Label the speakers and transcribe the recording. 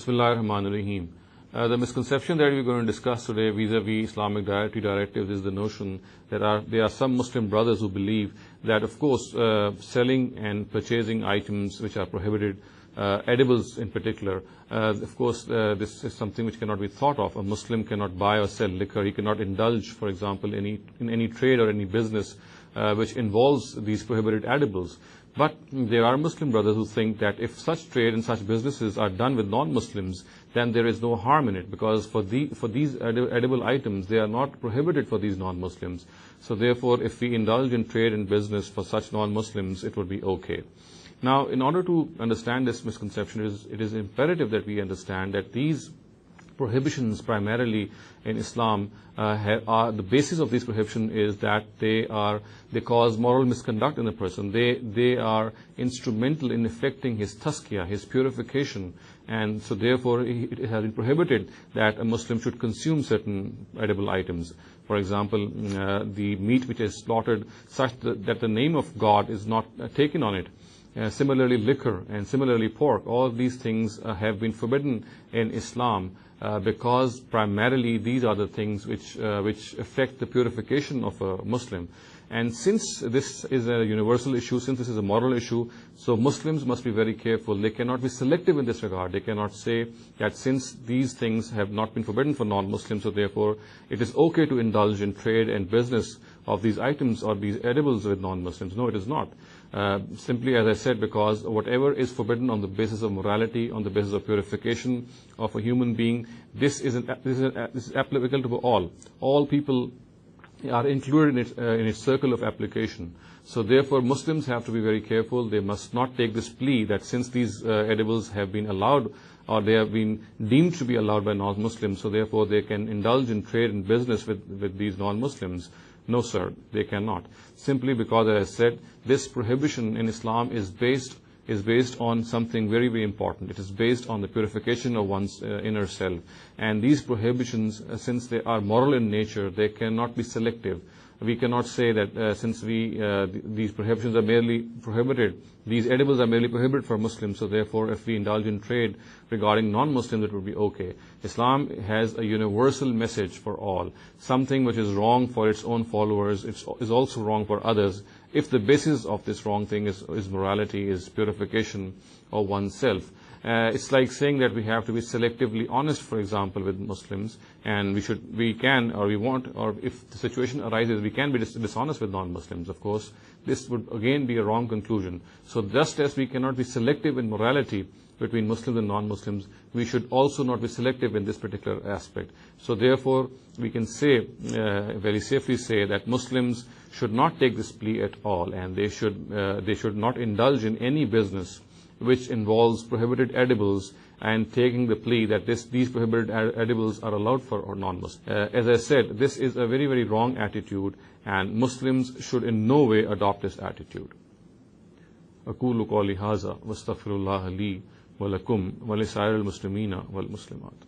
Speaker 1: Bismillahirrahmanirrahim. The misconception that we're going to discuss today vis-a-vis Islamic dietary directives is the notion that there are some Muslim brothers who believe that, of course, selling and purchasing items which are prohibited, edibles in particular, of course, this is something which cannot be thought of. A Muslim cannot buy or sell liquor. He cannot indulge, for example, in any trade or any business which involves these prohibited edibles. But there are Muslim brothers who think that if such trade and such businesses are done with non-Muslims, then there is no harm in it, because for these edible items, they are not prohibited for these non-Muslims. So therefore, if we indulge in trade and business for such non-Muslims, it would be okay. Now, in order to understand this misconception, it is imperative that we understand that these prohibitions primarily in Islam the basis of these prohibitions is that they cause moral misconduct in a person. They are instrumental in affecting his tazkiyah, his purification, and so therefore it has been prohibited that a Muslim should consume certain edible items. For example, the meat which is slaughtered such that the name of God is not taken on it. Similarly, liquor and similarly pork, all these things have been forbidden in Islam because primarily these are the things which affect the purification of a Muslim. And since this is a universal issue, since this is a moral issue, so Muslims must be very careful. They cannot be selective in this regard. They cannot say that since these things have not been forbidden for non-Muslims, so therefore it is okay to indulge in trade and business of these items or these edibles with non-Muslims. No, it is not. Simply, as I said, because whatever is forbidden on the basis of morality, on the basis of purification of a human being, this is applicable to all. All people are included in its circle of application. So therefore, Muslims have to be very careful. They must not take this plea that since these edibles have been allowed or they have been deemed to be allowed by non-Muslims, so therefore they can indulge in trade and business with these non-Muslims. No, sir, they cannot. Simply because, as I said, this prohibition in Islam is based on something very, very important. It is based on the purification of one's inner self. And these prohibitions, since they are moral in nature, they cannot be selective. We cannot say that since these prohibitions are merely prohibited, these edibles are merely prohibited for Muslims, so therefore if we indulge in trade regarding non-Muslims, it would be okay. Islam has a universal message for all. Something which is wrong for its own followers is also wrong for others, if the basis of this wrong thing is morality, is purification of oneself. It's like saying that we have to be selectively honest, for example, with Muslims, and if the situation arises, we can be dishonest with non-Muslims. Of course, this would again be a wrong conclusion. So just as we cannot be selective in morality between Muslims and non-Muslims, we should also not be selective in this particular aspect. So therefore, we can say, very safely say, that Muslims should not take this plea at all, and they should not indulge in any business which involves prohibited edibles and taking the plea that these prohibited edibles are allowed for non-Muslims. As I said, this is a very, very wrong attitude, and Muslims should in no way adopt this attitude. أقول قولي هذا واستغفر الله لي ولكم ولسائر المسلمين والمسلمات.